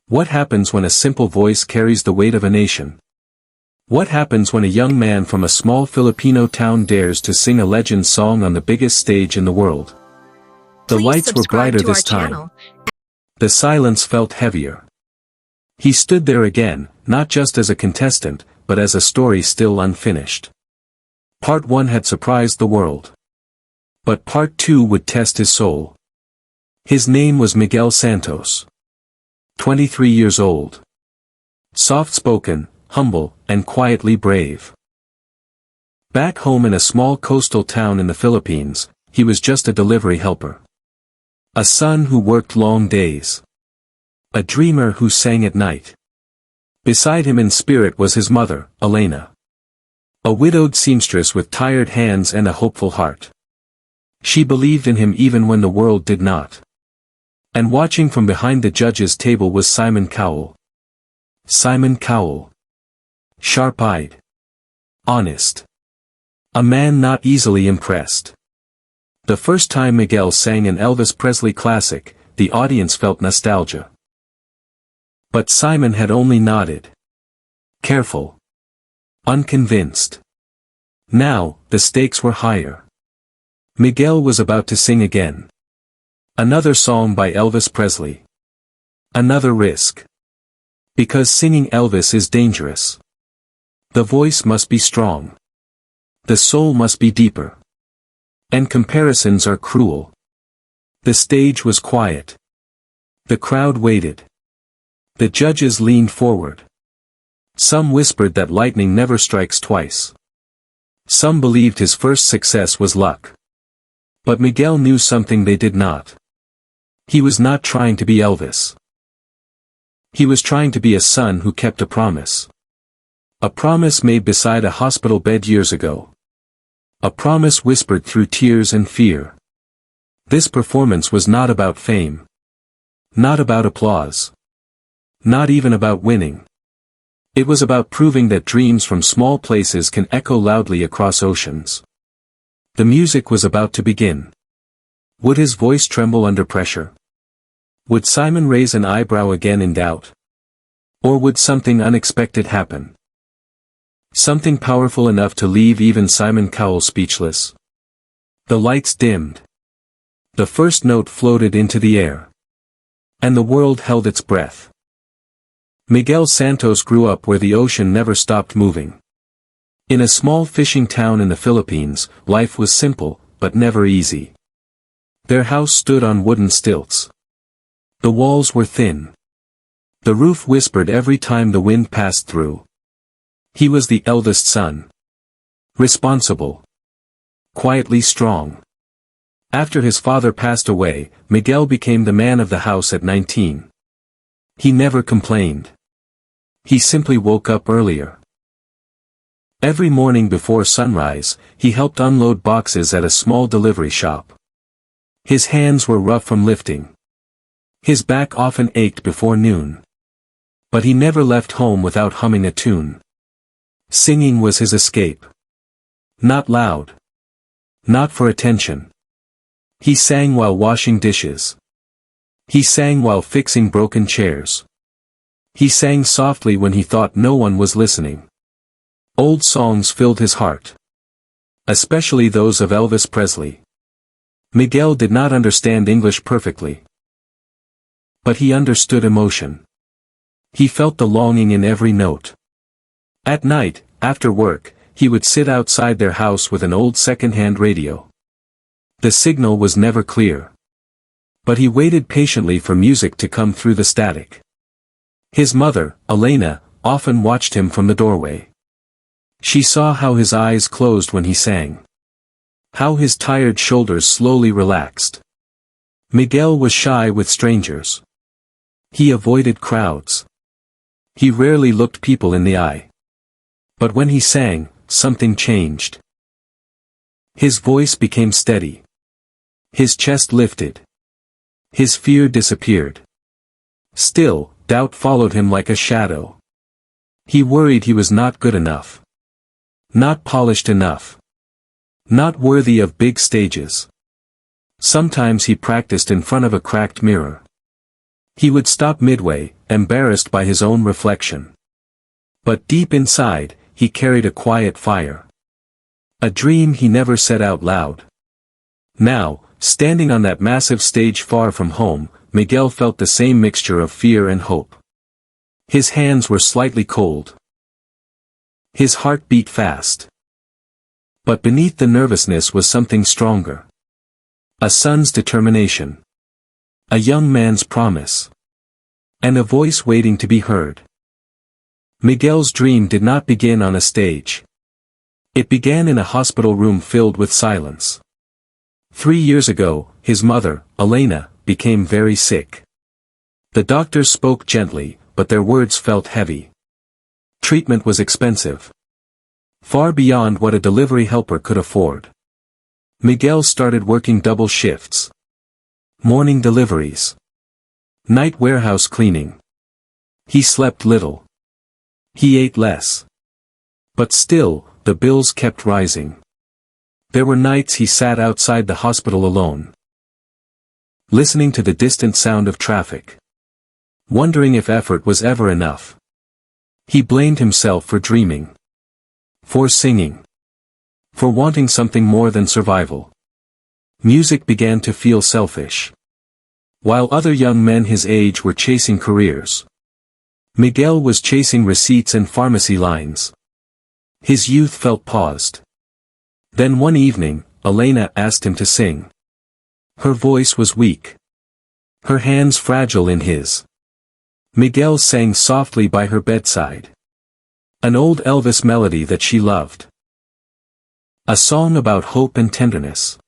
What happens when a simple voice carries the weight of a nation? What happens when a young man from a small Filipino town dares to sing a legend song on the biggest stage in the world? The lights were brighter this time. The silence felt heavier. He stood there again, not just as a contestant, but as a story still unfinished. Part 1 had surprised the world. But Part 2 would test his soul. His name was Miguel Santos. 23 years old. Soft-spoken, humble, and quietly brave. Back home in a small coastal town in the Philippines, he was just a delivery helper. A son who worked long days. A dreamer who sang at night. Beside him in spirit was his mother, Elena. A widowed seamstress with tired hands and a hopeful heart. She believed in him even when the world did not. And watching from behind the judge's table was Simon Cowell. Simon Cowell. Sharp-eyed. Honest. A man not easily impressed. The first time Miguel sang an Elvis Presley classic, the audience felt nostalgia. But Simon had only nodded. Careful. Unconvinced. Now, the stakes were higher. Miguel was about to sing again. Another song by Elvis Presley. Another risk. Because singing Elvis is dangerous. The voice must be strong. The soul must be deeper. And comparisons are cruel. The stage was quiet. The crowd waited. The judges leaned forward. Some whispered that lightning never strikes twice. Some believed his first success was luck. But Miguel knew something they did not. He was not trying to be Elvis. He was trying to be a son who kept a promise. A promise made beside a hospital bed years ago. A promise whispered through tears and fear. This performance was not about fame. Not about applause. Not even about winning. It was about proving that dreams from small places can echo loudly across oceans. The music was about to begin. Would his voice tremble under pressure? Would Simon raise an eyebrow again in doubt? Or would something unexpected happen? Something powerful enough to leave even Simon Cowell speechless. The lights dimmed. The first note floated into the air. And the world held its breath. Miguel Santos grew up where the ocean never stopped moving. In a small fishing town in the Philippines, life was simple, but never easy. Their house stood on wooden stilts. The walls were thin. The roof whispered every time the wind passed through. He was the eldest son. Responsible. Quietly strong. After his father passed away, Miguel became the man of the house at 19. He never complained. He simply woke up earlier. Every morning before sunrise, he helped unload boxes at a small delivery shop. His hands were rough from lifting. His back often ached before noon. But he never left home without humming a tune. Singing was his escape. Not loud. Not for attention. He sang while washing dishes. He sang while fixing broken chairs. He sang softly when he thought no one was listening. Old songs filled his heart. Especially those of Elvis Presley. Miguel did not understand English perfectly. But he understood emotion. He felt the longing in every note. At night, after work, he would sit outside their house with an old second-hand radio. The signal was never clear. But he waited patiently for music to come through the static. His mother, Elena, often watched him from the doorway. She saw how his eyes closed when he sang. How his tired shoulders slowly relaxed. Miguel was shy with strangers. He avoided crowds. He rarely looked people in the eye. But when he sang, something changed. His voice became steady. His chest lifted. His fear disappeared. Still, doubt followed him like a shadow. He worried he was not good enough. Not polished enough. Not worthy of big stages. Sometimes he practiced in front of a cracked mirror. He would stop midway, embarrassed by his own reflection. But deep inside, he carried a quiet fire. A dream he never said out loud. Now, standing on that massive stage far from home, Miguel felt the same mixture of fear and hope. His hands were slightly cold. His heart beat fast. But beneath the nervousness was something stronger. A son's determination. A young man's promise. And a voice waiting to be heard. Miguel's dream did not begin on a stage. It began in a hospital room filled with silence. 3 years ago, his mother, Elena, became very sick. The doctors spoke gently, but their words felt heavy. Treatment was expensive. Far beyond what a delivery helper could afford. Miguel started working double shifts. Morning deliveries. Night warehouse cleaning. He slept little. He ate less. But still, the bills kept rising. There were nights he sat outside the hospital alone. Listening to the distant sound of traffic. Wondering if effort was ever enough. He blamed himself for dreaming. For singing. For wanting something more than survival. Music began to feel selfish. While other young men his age were chasing careers, Miguel was chasing receipts and pharmacy lines. His youth felt paused. Then one evening, Elena asked him to sing. Her voice was weak. Her hands fragile in his. Miguel sang softly by her bedside. An old Elvis melody that she loved. A song about hope and tenderness.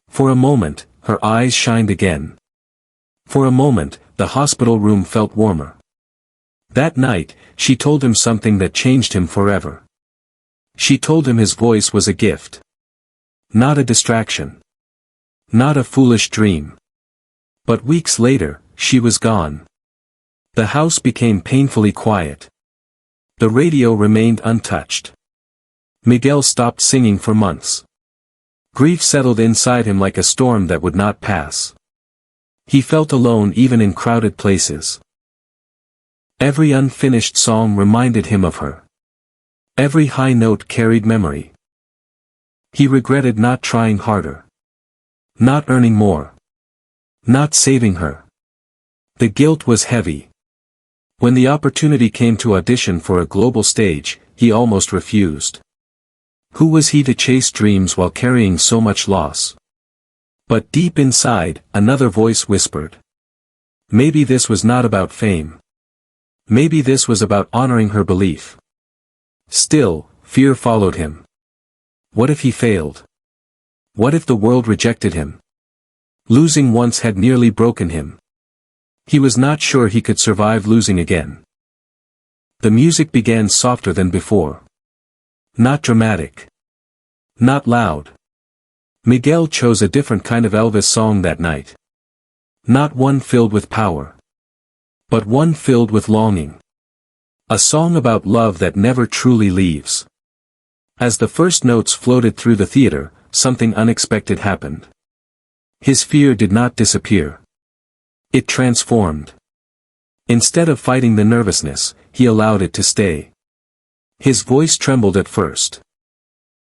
For a moment, her eyes shined again. For a moment, the hospital room felt warmer. That night, she told him something that changed him forever. She told him his voice was a gift. Not a distraction. Not a foolish dream. But weeks later, she was gone. The house became painfully quiet. The radio remained untouched. Miguel stopped singing for months. Grief settled inside him like a storm that would not pass. He felt alone even in crowded places. Every unfinished song reminded him of her. Every high note carried memory. He regretted not trying harder. Not earning more. Not saving her. The guilt was heavy. When the opportunity came to audition for a global stage, he almost refused. Who was he to chase dreams while carrying so much loss? But deep inside, another voice whispered. Maybe this was not about fame. Maybe this was about honoring her belief. Still, fear followed him. What if he failed? What if the world rejected him? Losing once had nearly broken him. He was not sure he could survive losing again. The music began softer than before. Not dramatic. Not loud. Miguel chose a different kind of Elvis song that night. Not one filled with power. But one filled with longing. A song about love that never truly leaves. As the first notes floated through the theater, something unexpected happened. His fear did not disappear. It transformed. Instead of fighting the nervousness, he allowed it to stay. His voice trembled at first.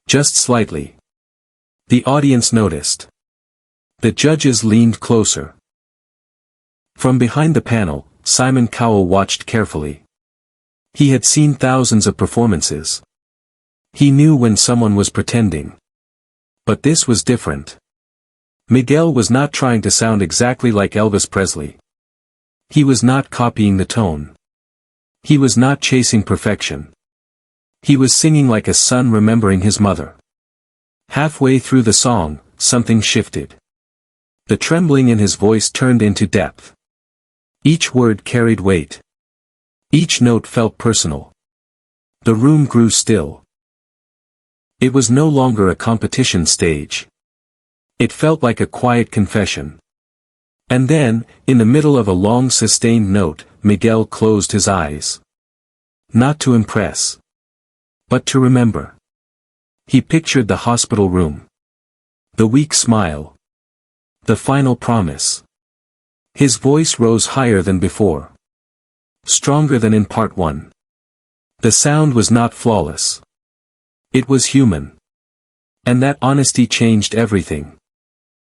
Just slightly. The audience noticed. The judges leaned closer. From behind the panel, Simon Cowell watched carefully. He had seen thousands of performances. He knew when someone was pretending. But this was different. Miguel was not trying to sound exactly like Elvis Presley. He was not copying the tone. He was not chasing perfection. He was singing like a son remembering his mother. Halfway through the song, something shifted. The trembling in his voice turned into depth. Each word carried weight. Each note felt personal. The room grew still. It was no longer a competition stage. It felt like a quiet confession. And then, in the middle of a long sustained note, Miguel closed his eyes. Not to impress. But to remember. He pictured the hospital room. The weak smile. The final promise. His voice rose higher than before. Stronger than in part 1. The sound was not flawless. It was human. And that honesty changed everything.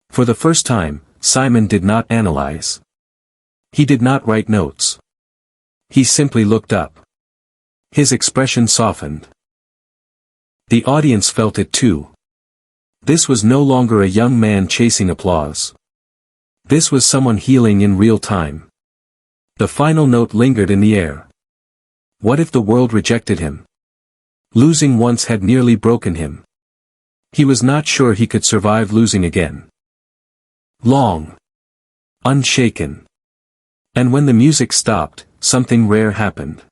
For the first time, Simon did not analyze. He did not write notes. He simply looked up. His expression softened. The audience felt it too. This was no longer a young man chasing applause. This was someone healing in real time. The final note lingered in the air. What if the world rejected him? Losing once had nearly broken him. He was not sure he could survive losing again. Long. Unshaken. And when the music stopped, something rare happened.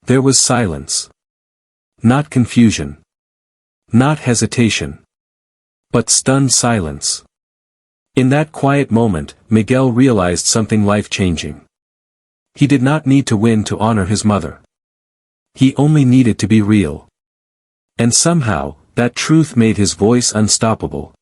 There was silence. Not confusion. Not hesitation. But stunned silence. In that quiet moment, Miguel realized something life-changing. He did not need to win to honor his mother. He only needed to be real. And somehow, that truth made his voice unstoppable.